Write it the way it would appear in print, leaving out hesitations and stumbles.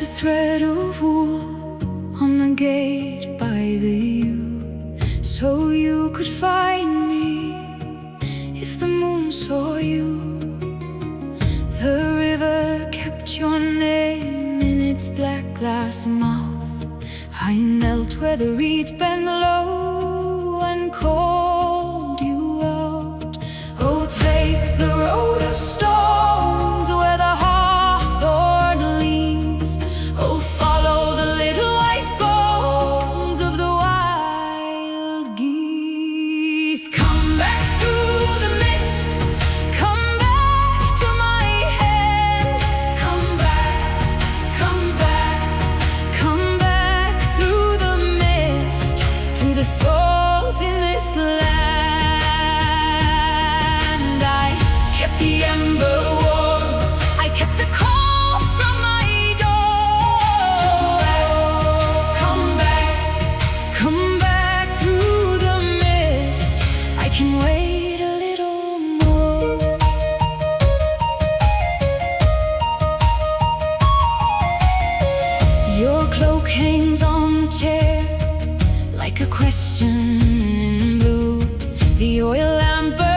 a thread of wool on the gate by the yew, so you could find me if the moon saw you. The river kept your name in its black glass mouth. I knelt where the reeds bend low and called you out. Oh, take the road of stones where the hawthorn leans. Oh, follow the little white bones of the wild geese. Come back through the mist, come back to my hand. Come back, come back, come back through the mist to the salt in this land. I kept the ember warm, I kept the cold from my door. Come back through the mist. I can wait a little more. Your cloak hangs on the chair like a question in blue. The oil lamp burns